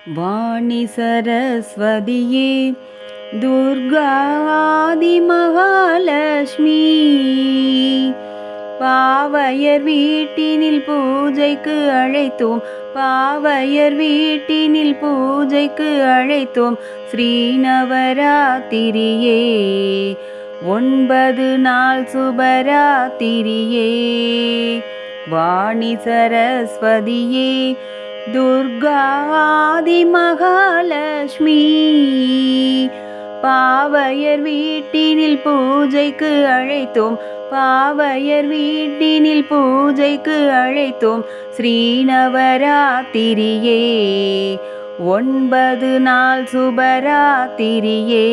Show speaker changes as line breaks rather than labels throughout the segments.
வாணி சரஸ்வதியே துர்காதி மகாலட்சுமி. பாவையர் வீட்டினில் பூஜைக்கு அழைத்தோம், பாவையர் வீட்டினில் பூஜைக்கு அழைத்தோம். ஸ்ரீநவராத்திரியே 9 நாள் சுபராத்திரியே. வாணி சரஸ்வதியே துர்காதி மகாலட்சுமி. பாவையர் வீட்டினில் பூஜைக்கு அழைத்தோம், பாவையர் வீட்டினில் பூஜைக்கு அழைத்தோம். ஸ்ரீநவராத்திரியே 9 நாள் சுபராத்திரியே.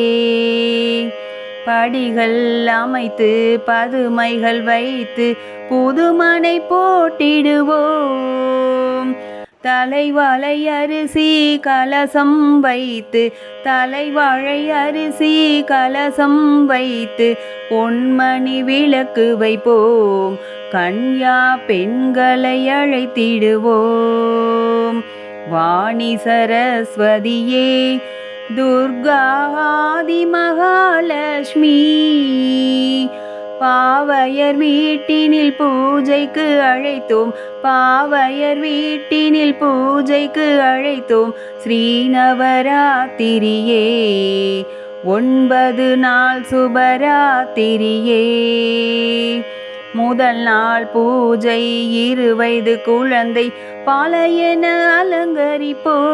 படிகள் அமைத்து பதுமைகள் வைத்து புதுமனை போட்டிடுவோம். தலைவாழை அரிசி கலசம் வைத்து, தலைவாழை அரிசி கலசம் வைத்து பொன்மணி விளக்கு வைப்போம். கன்யா பெண்களை அழைத்திடுவோம். வாணி சரஸ்வதியே துர்காதி மகாலட்சுமி. பாவையர் வீட்டினில் பூஜைக்கு அழைத்தோம், பாவையர் வீட்டினில் பூஜைக்கு அழைத்தோம். ஸ்ரீநவராத்திரியே 9 நாள் சுபராத்திரியே. முதல் நாள் பூஜை 2 வயது குழந்தை பாலையென அலங்கரிப்போம்.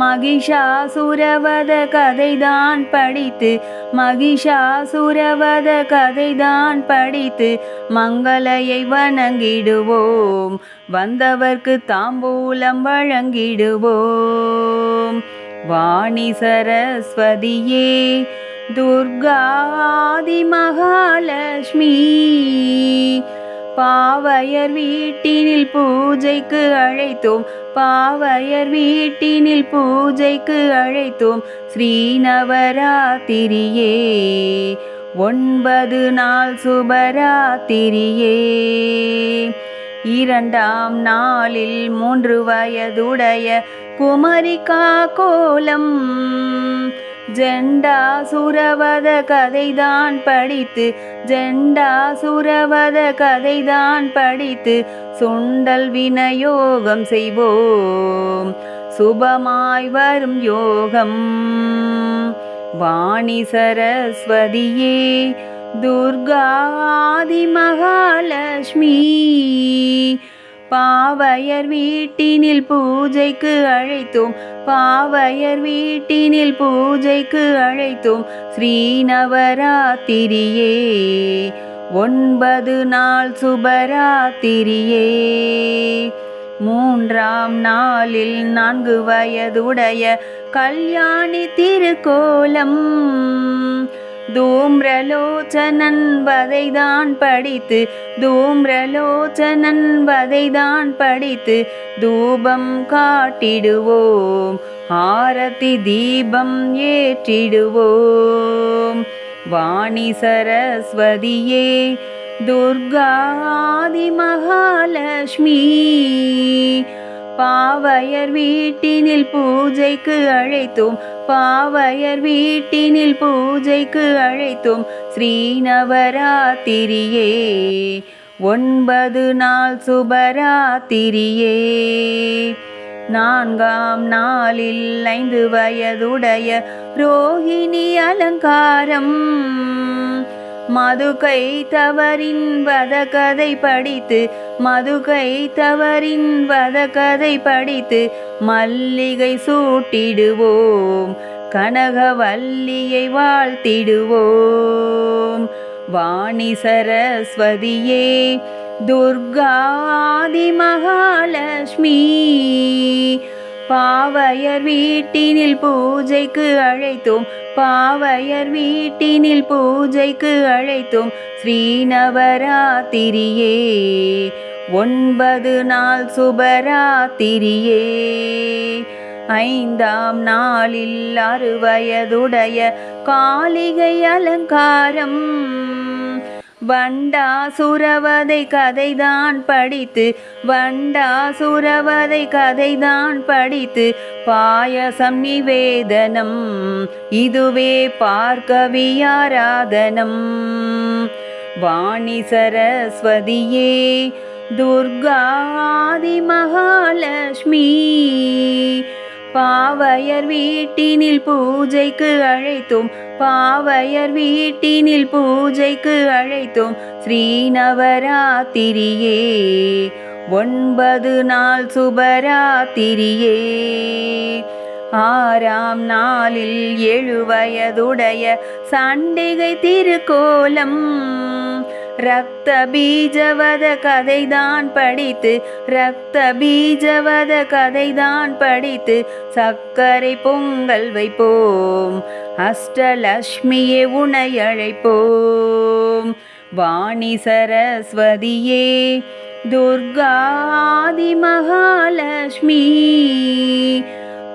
மகிஷாசுரவத கதைதான் படித்து, மகிஷாசுரவத கதைதான் படித்து மங்களையை வணங்கிடுவோம். வந்தவர்க்கு தாம்பூலம் வழங்கிடுவோம். வாணி சரஸ்வதியே துர்காதி மகாலட்சுமி. பாவையர் வீட்டினில் பூஜைக்கு அழைத்தோம், பாவையர் வீட்டினில் பூஜைக்கு அழைத்தோம். ஸ்ரீநவராத்திரியே 9 நாள் சுபராத்திரியே. 2ஆம் நாளில் 3 வயதுடைய குமரிக்கா கோலம் ஜெண்டாசுரவத கதைதான் படித்து, ஜெண்டாசுரவத கதைதான் படித்து சுண்டல் வினயோகம் செய்வோம். சுபமாய் வரும் யோகம். வாணி சரஸ்வதியே துர்காதி மகாலட்சுமி. பாவையர் வீட்டினில் பூஜைக்கு அழைத்தோம், பாவையர் வீட்டினில் பூஜைக்கு அழைத்தோம். ஸ்ரீநவராத்திரியே 9 நாள் சுபராத்திரியே. 3ஆம் நாளில் 4 வயதுடைய கல்யாணி திருக்கோலம் தூம்ரலோச்சனன் வதைதான் படித்து, தூம்ரலோச்சனன் வதைதான் படித்து தூபம் காட்டிடுவோம். ஆரத்தி தீபம் ஏற்றிடுவோம். வாணி சரஸ்வதியே துர்காதி மகாலட்சுமி. பாவையர் வீட்டினில் பூஜைக்கு அழைத்தோம், பாவையர் வீட்டினில் பூஜைக்கு அழைத்தோம். ஸ்ரீநவராத்திரியே 9 நாள் சுபராத்திரியே. 4ஆம் நாளில் 5 வயதுடைய ரோஹிணி அலங்காரம் மதுகை தவறின் வதகதை படித்து, மதுகை தவறின் வதகதை படித்து மல்லிகை சூட்டிடுவோம். கனகவல்லியை வாழ்த்திடுவோம். வாணி சரஸ்வதியே துர்காதி மகாலட்சுமி. பாவையர் வீட்டினில் பூஜைக்கு அழைத்தோம், பாவையர் வீட்டினில் பூஜைக்கு அழைத்தோம். ஸ்ரீநவராத்திரியே 9 நாள் சுபராத்திரியே. 5ஆம் நாளில் 6 வயதுடைய காளிகை அலங்காரம் வண்டாசுரவதை கதைதான் படித்து வண்டாசுரவதை கதைதான் படித்து பாயசம் நிவேதனம் இதுவே பார்க்கவியாராதனம். வாணி சரஸ்வதியே துர்கா ஆதி மகாலட்சுமி பாவையர் வீட்டினில் பூஜைக்கு அழைத்தோம் பாவையர் வீட்டினில் பூஜைக்கு அழைத்தோம். ஸ்ரீநவராத்திரியே 9 நாள் சுபராத்திரியே. 6ஆம் நாளில் 7 வயதுடைய சண்டிகை திருக்கோலம் ரத்த பீஜவத கதைதான் படித்து ரத்த பீஜவத கதைதான் படித்து சர்க்கரை பொங்கல் வைப்போம் அஷ்டலட்சுமியே உனை அழைப்போம். வாணி சரஸ்வதியே துர்கா ஆதி மகாலட்சுமி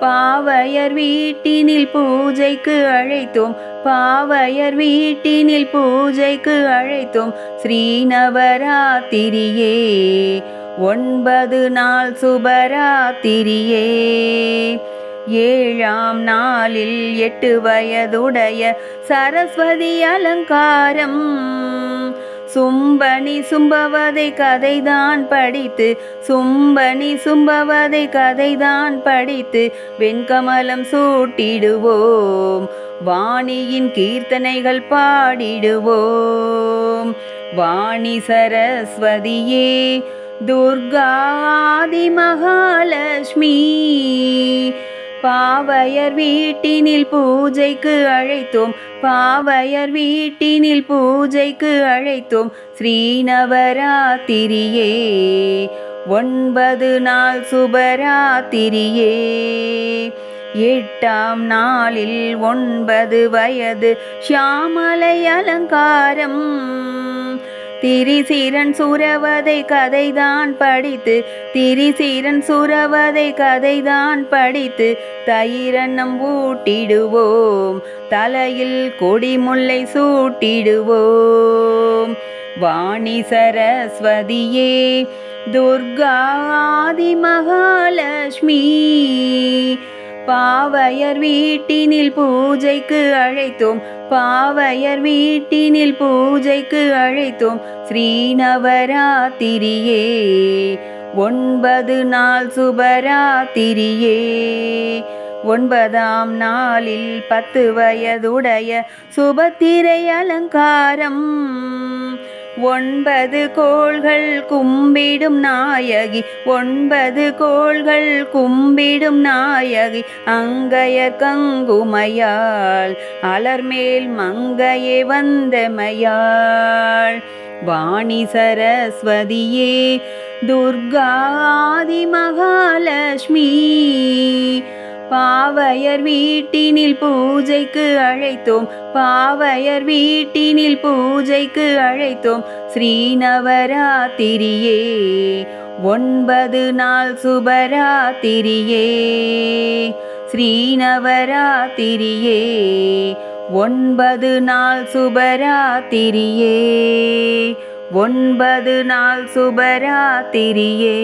பாவையர் வீட்டினில் பூஜைக்கு அழைத்தோம் பாவையர் வீட்டினில் பூஜைக்கு அழைத்தோம். ஸ்ரீநவராத்திரியே 9 நாள் சுபராத்திரியே. 7ஆம் நாளில் 8 வயதுடைய சரஸ்வதி அலங்காரம் சும்பனி சும்பவதை கதைதான் படித்து சும்பனி சும்பவதை கதைதான் படித்து வெண்கமலம் சூட்டிடுவோம் வாணியின் கீர்த்தனைகள் பாடிடுவோம். வாணி சரஸ்வதியே துர்கா ஆதி மகாலட்சுமி பாவையர் வீட்டினில் பூஜைக்கு அழைத்தோம் பாவையர் வீட்டினில் பூஜைக்கு அழைத்தோம். ஸ்ரீநவராத்திரியே 9 நாள் சுபராத்திரியே. 8ஆம் நாளில் 9 வயது ஷியாமலை அலங்காரம் திரிசீரன் சுரவதை கதைதான் படித்து திரிசீரன் சுரவதை கதைதான் படித்து தயிரன்னம் ஊட்டிடுவோம் தலையில் கொடிமுல்லை சூட்டிடுவோம். வாணி சரஸ்வதியே துர்கா ஆதி மகாலட்சுமி பாவையர் வீட்டினில் பூஜைக்கு அழைத்தோம் பாவையர் வீட்டினில் பூஜைக்கு அழைத்தோம். ஸ்ரீநவராத்திரியே 9 நாள் சுபராத்திரியே. 9ஆம் நாளில் 10 வயதுடைய சுபத்திரை அலங்காரம் 9 கோள்கள் கும்பிடும் நாயகி 9 கோள்கள் கும்பிடும் நாயகி அங்கையர் கங்குமையாள் அலர்மேல் மங்கையே வந்தமையாள். வாணி சரஸ்வதியே துர்கா ஆதி மகாலட்சுமி பாவையர் வீட்டினில் பூஜைக்கு அழைத்தோம் பாவையர் வீட்டினில் பூஜைக்கு அழைத்தோம். ஸ்ரீநவராத்திரியே 9 நாள் சுபராத்திரியே. ஸ்ரீநவராத்திரியே 9 நாள் சுபராத்திரியே. 9 நாள் சுபராத்திரியே.